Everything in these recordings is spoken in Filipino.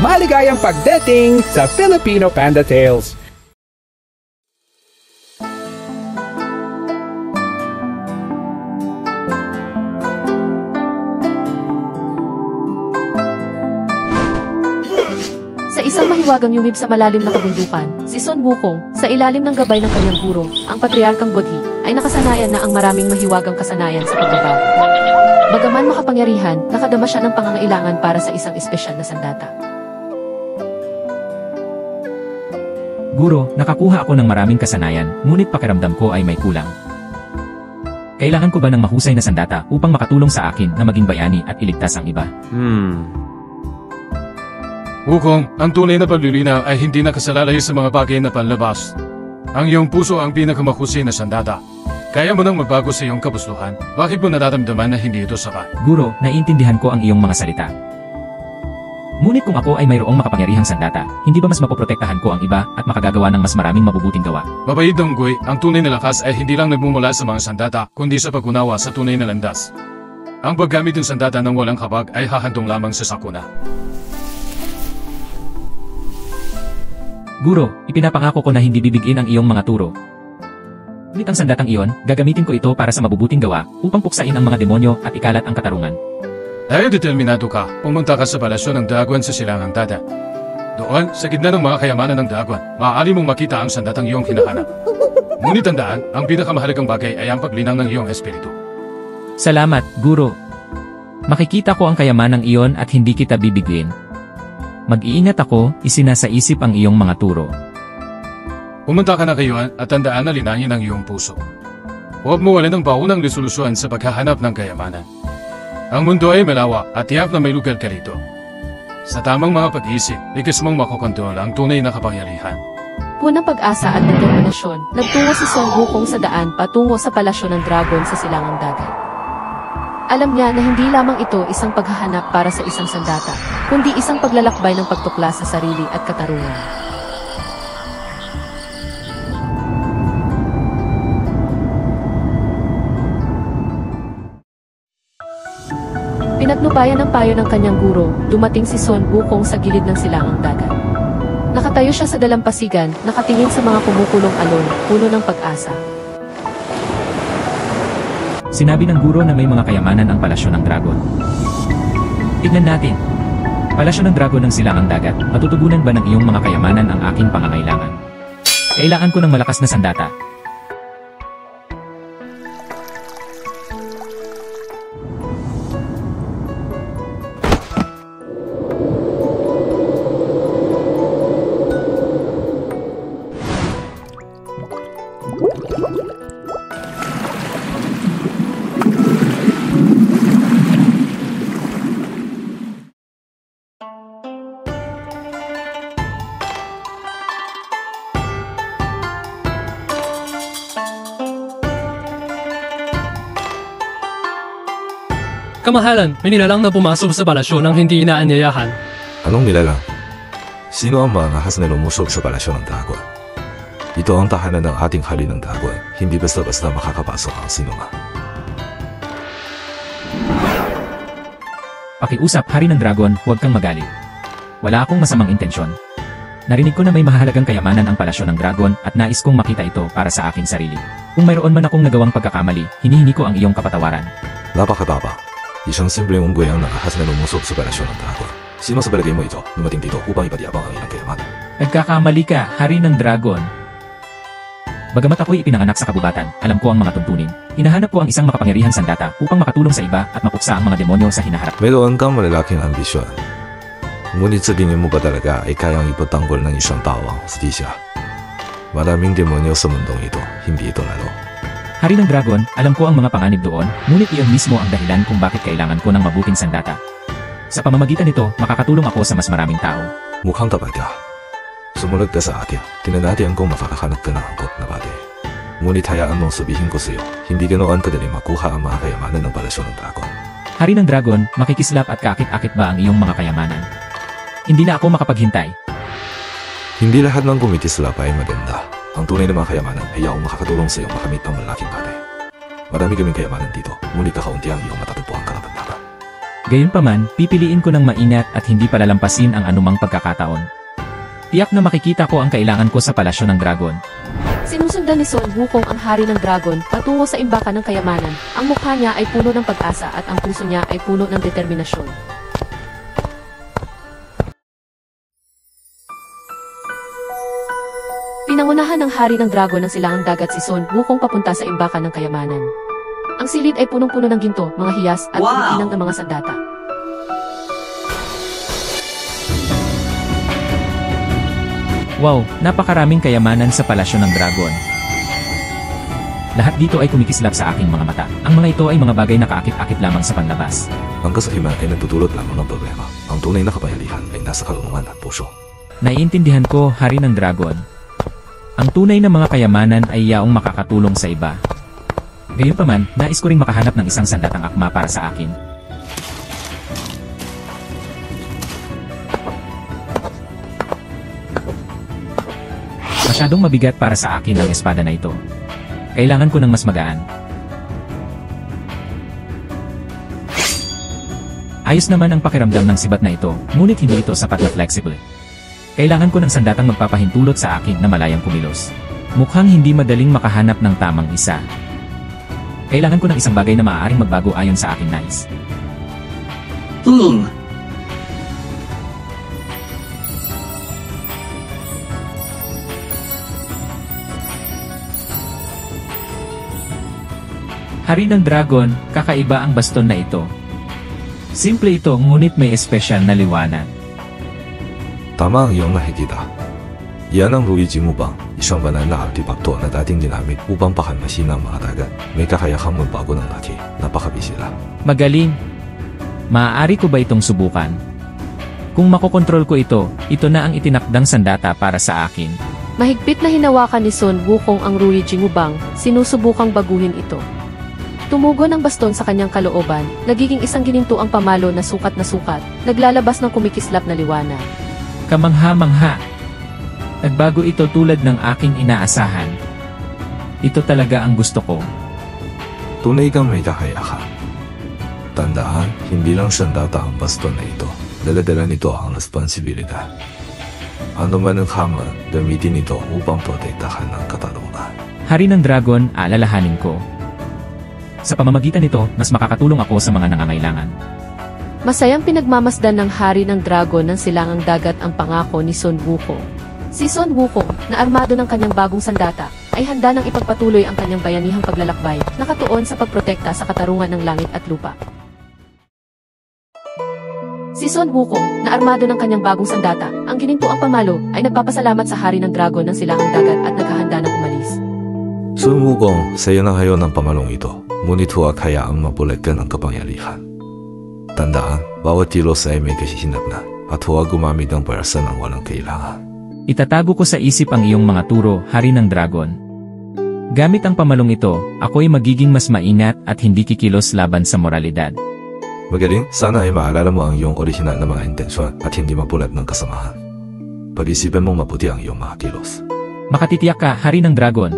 Maligayang pagdating sa Filipino Panda Tales! Sa isang mahiwagang yumib sa malalim na kabundukan, si Sun Wukong, sa ilalim ng gabay ng kanyang guro, ang patriarkang Bodhi, ay nakasanayan na ang maraming mahiwagang kasanayan sa pagbabago. Bagaman makapangyarihan, nakadama siya ng pangangailangan para sa isang espesyal na sandata. Guro, nakakuha ako ng maraming kasanayan, ngunit pakiramdam ko ay may kulang. Kailangan ko ba ng mahusay na sandata upang makatulong sa akin na maging bayani at iligtas ang iba? Wukong, ang tunay na paglilinaw ay hindi nakasalalay sa mga bagay na panlabas. Ang iyong puso ang pinakamahusay na sandata. Kaya mo nang magbago sa iyong kabusluhan. Bakit mo nararamdaman na hindi ito sapat? Guro, naiintindihan ko ang iyong mga salita. Ngunit kung ako ay mayroong makapangyarihang sandata, hindi ba mas mapoprotektahan ko ang iba at makagagawa ng mas maraming mabubuting gawa? Mabait Donggoy, ang tunay na lakas ay hindi lang nagmumula sa mga sandata, kundi sa pag-unawa sa tunay na landas. Ang paggamit ng sandata ng walang kabag ay hahantong lamang sa sakuna. Guro, ipinapangako ko na hindi bibigin ang iyong mga turo. Ngunit ang sandatang iyon, gagamitin ko ito para sa mabubuting gawa upang puksain ang mga demonyo at ikalat ang katarungan. Dahil determinado ka, pumunta ka sa palasyo ng Dagon sa Silangang Dagat. Doon, sa gitna ng mga kayamanan ng Dagon, maaari mong makita ang sandatang iyong hinahanap. Ngunit tandaan, ang pinakamahalagang bagay ay ang paglinang ng iyong espiritu. Salamat, Guro. Makikita ko ang kayamanang iyon at hindi kita bibigyan. Mag-iingat ako, isinasaisip ang iyong mga turo. Pumunta ka na ngayon at tandaan na linangin ang iyong puso. Huwag mo wala ng baunang resolusyon sa paghahanap ng kayamanan. Ang mundo ay malawa at tiyak na may lugar ka rito. Sa tamang mga pag-iisip, likas mong makokontrol ang tunay na kapangyarihan. Punang pag-asa at determinasyon, nagtungo si Sun Wukong sa daan patungo sa palasyo ng dragon sa Silangang Dagat. Alam niya na hindi lamang ito isang paghahanap para sa isang sandata, kundi isang paglalakbay ng pagtuklas sa sarili at katarungan. Pinagnubayan ng payo ng kanyang guro, dumating si Sun Wukong sa gilid ng Silangang Dagat. Nakatayo siya sa dalampasigan, nakatingin sa mga kumukulong alon, puno ng pag-asa. Sinabi ng guro na may mga kayamanan ang palasyo ng dragon. Tignan natin. Palasyo ng dragon ng Silangang Dagat, matutugunan ba ng iyong mga kayamanan ang aking pangangailangan? Kailangan ko ng malakas na sandata. Kamahalan, may nilalang na pumasok sa palasyo nang hindi inaanyayahan. Anong nilalang? Sino ang mga ahas na lumusok sa palasyo ng Dagon? Ito ang tahanan ng ating hari ng Dagon. Hindi basta-basta makakapasok ang sinuma. Pakiusap, hari ng dragon, huwag kang magalit. Wala akong masamang intensyon. Narinig ko na may mahalagang kayamanan ang palasyo ng dragon at nais kong makita ito para sa aking sarili. Kung mayroon man akong nagawang pagkakamali, hinihingi ko ang iyong kapatawaran. Napakataba. Isang simpleng unggoy ang nakahas na lumusok sa palasyo ng Dagon. Sino sa palagay mo ito lumating dito upang ipadiabang ang ilang kayamanan? Nagkakamali ka, hari ng dragon. Bagamat ako'y ipinanganak sa kabubatan, alam ko ang mga tuntunin. Hinahanap ko ang isang makapangyarihang sandata upang makatulong sa iba at mapuksa ang mga demonyo sa hinaharap. Meron kang malalaking ambisyon. Ngunit sa tingin mo ba talaga ay kayang ipatanggol ng isang tao ang hustisya? Maraming demonyo sa mundong ito, hindi ito lalo. Hari ng dragon, alam ko ang mga panganib doon, ngunit iyon mismo ang dahilan kung bakit kailangan ko ng mabuting sandata. Sa pamamagitan nito, makakatulong ako sa mas maraming tao. Mukhang tapat ka. Sumunod ka sa akin. Tinanatian kong makakahanap ka ng angkot na bagay. Ngunit hayaan mong sabihin ko sa iyo, hindi ganoon kadali makuha ang mga kayamanan ng palasyo ng dragon. Hari ng dragon, makikislap at kaakit-akit ba ang iyong mga kayamanan? Hindi na ako makapaghintay. Hindi lahat ng kumikislap ay maganda. Ang tunay na mga kayamanan ay yaong makakatulong sa iyo makamit ang malaking bagay. Marami kaming kayamanan dito, ngunit kakaunti ang iyong matatagpuang karapat-dapat. Gayunpaman, pipiliin ko ng maingat at hindi palalampasin ang anumang pagkakataon. Tiyak na makikita ko ang kailangan ko sa palasyo ng dragon. Sinusundan ni Son Wukong ang hari ng dragon patungo sa imbakan ng kayamanan. Ang mukha niya ay puno ng pag-asa at ang puso niya ay puno ng determinasyon. Pinangunahan ng hari ng dragon ng silangang dagat si Son Wukong papunta sa imbakan ng kayamanan. Ang silid ay punong-puno ng ginto, mga hiyas at inang ng mga sandata. Wow, napakaraming kayamanan sa palasyo ng dragon. Lahat dito ay kumikislap sa aking mga mata. Ang mga ito ay mga bagay na kaakit-akit lamang sa panlabas. Ang kasahiman ay nagtutulot lamang ng problema. Ang tunay na kapangyarihan ay nasa kalungan at puso. Naiintindihan ko, hari ng dragon. Ang tunay na mga kayamanan ay yaong makakatulong sa iba. Gayunpaman, nais ko ring makahanap ng isang sandatang akma para sa akin. Masyadong mabigat para sa akin ang espada na ito. Kailangan ko ng mas magaan. Ayos naman ang pakiramdam ng sibat na ito, ngunit hindi ito sapat na flexible. Kailangan ko ng sandatang magpapahintulot sa akin na malayang kumilos. Mukhang hindi madaling makahanap ng tamang isa. Kailangan ko ng isang bagay na maaaring magbago ayon sa aking nais. Hari ng dragon, kakaiba ang baston na ito. Simple ito ngunit may espesyal na liwanag. Tama ang iyong nakikita. Yan ang Ruyi Jingubang, isang banal na artipakto na dating ginamit upang pakalmasin ang mga dagat. May kakayahang magbago ng laki. Napakabisira. Magaling. Maaari ko ba itong subukan? Kung makokontrol ko ito, ito na ang itinakdang sandata para sa akin. Mahigpit na hinawakan ni Son Wukong ang Ruyi Jingubang, sinusubukang baguhin ito. Tumugon ang baston sa kanyang kalooban, nagiging isang ginintuang pamalo na sukat, naglalabas ng kumikislap na liwanag. Kamangha-mangha. Nagbago ito tulad ng aking inaasahan. Ito talaga ang gusto ko. Tunay kang may kakayahan. Tandaan, hindi lang sandata ang baston na ito. Daladala nito ang responsibilidad. Ano man ang hamon, gamitin ito upang protektahan ang katarungan. Hari ng dragon, aalalahanin ko. Sa pamamagitan nito, mas makakatulong ako sa mga nangangailangan. Masayang pinagmamasdan ng hari ng dragon ng silangang dagat ang pangako ni Son Wukong. Si Son Wukong, na armado ng kanyang bagong sandata, ay handa nang ipagpatuloy ang kanyang bayanihang paglalakbay, nakatuon sa pagprotekta sa katarungan ng langit at lupa. Si Son Wukong, na armado ng kanyang bagong sandata, ang ginintuang pamalo, ay nagpapasalamat sa hari ng dragon ng silangang dagat at naghahanda ng umalis. Sun Wukong, sa'yo na ngayon ang pamalong ito. Ngunit huwag hayaang mabuleggan ang kapangyarihan. Tandaan, bawat kilos ay may kasihinatnan at huwag gumamit ng pwersa ng walang kailangan. Itatago ko sa isip ang iyong mga turo, hari ng dragon. Gamit ang pamalong ito, ako'y magiging mas maingat at hindi kikilos laban sa moralidad. Magaling, sana ay maalala mo ang iyong orihinal na mga intensyon at hindi mapulat ng kasamahan. Pag-isipan mong mabuti ang iyong mga kilos. Makatitiyak ka, hari ng dragon.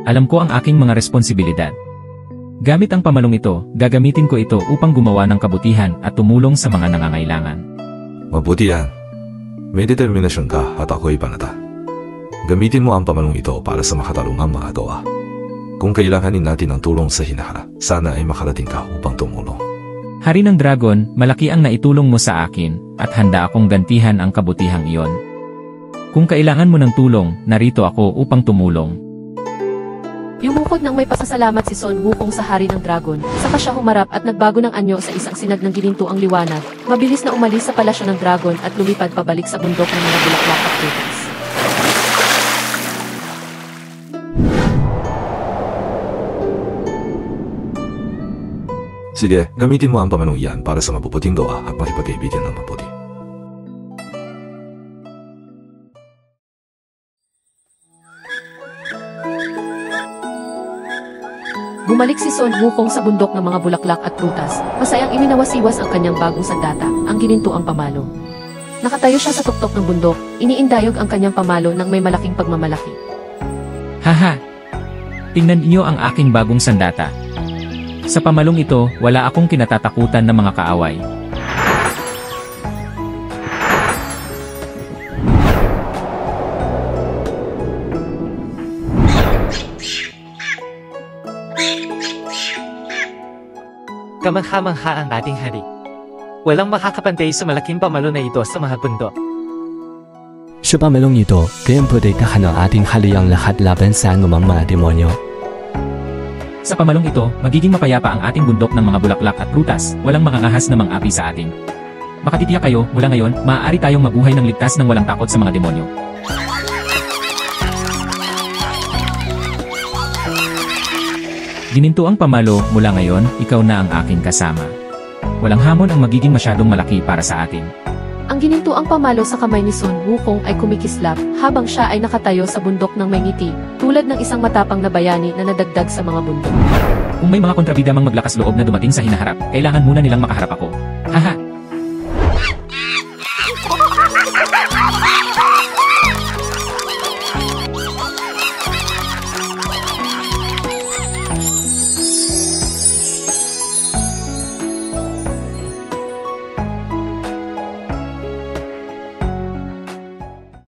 Alam ko ang aking mga responsibilidad. Gamit ang pamalong ito, gagamitin ko ito upang gumawa ng kabutihan at tumulong sa mga nangangailangan. Mabuti yan. May determinasyon ka at ako'y panata. Gamitin mo ang pamalong ito para sa makatarungang mga gawa. Kung kailanganin natin ang tulong sa hinaharap, sana ay makarating ka upang tumulong. Hari ng dragon, malaki ang naitulong mo sa akin at handa akong gantihan ang kabutihang iyon. Kung kailangan mo ng tulong, narito ako upang tumulong. Yumukod nang may pasasalamat si Son Wukong sa hari ng dragon, saka siya humarap at nagbago ng anyo sa isang sinag ng ginintuang liwanag, mabilis na umalis sa palasyo ng dragon at lumipad pabalik sa bundok ng mga bulaklak at prutas. Sige, gamitin mo ang pamalong iyan para sa mabubuting gawa at makipagkaibigan ng mabuti. Bumalik si Son Wukong sa bundok ng mga bulaklak at prutas, masayang iminawasiwas ang kanyang bagong sandata, ang ginintuang pamalo. Nakatayo siya sa tuktok ng bundok, iniindayog ang kanyang pamalo ng may malaking pagmamalaki. Haha! Tingnan niyo ang aking bagong sandata. Sa pamalong ito, wala akong kinatatakutan ng mga kaaway. Kamangha-mangha ang ating hari. Walang makakapantay sa malaking pamalo na ito sa mga bundok. Sa pamalong ito, kayang-protektahan ang ating haliyang lahat laban sa anumang mga demonyo. Sa pamalong ito, magiging mapayapa ang ating bundok ng mga bulaklak at prutas, walang makangahas na mang-api sa atin. Makatitiyak kayo, mula ngayon, maaari tayong mabuhay ng ligtas ng walang takot sa mga demonyo. Gininto ang pamalo, mula ngayon, ikaw na ang aking kasama. Walang hamon ang magiging masyadong malaki para sa atin. Ang ginintuang pamalo sa kamay ni Sun Wukong ay kumikislap habang siya ay nakatayo sa bundok ng may ngiti, tulad ng isang matapang na bayani na nadagdag sa mga bundok. Kung may mga kontrabida mang maglakas loob na dumating sa hinaharap, kailangan muna nilang makaharap ako.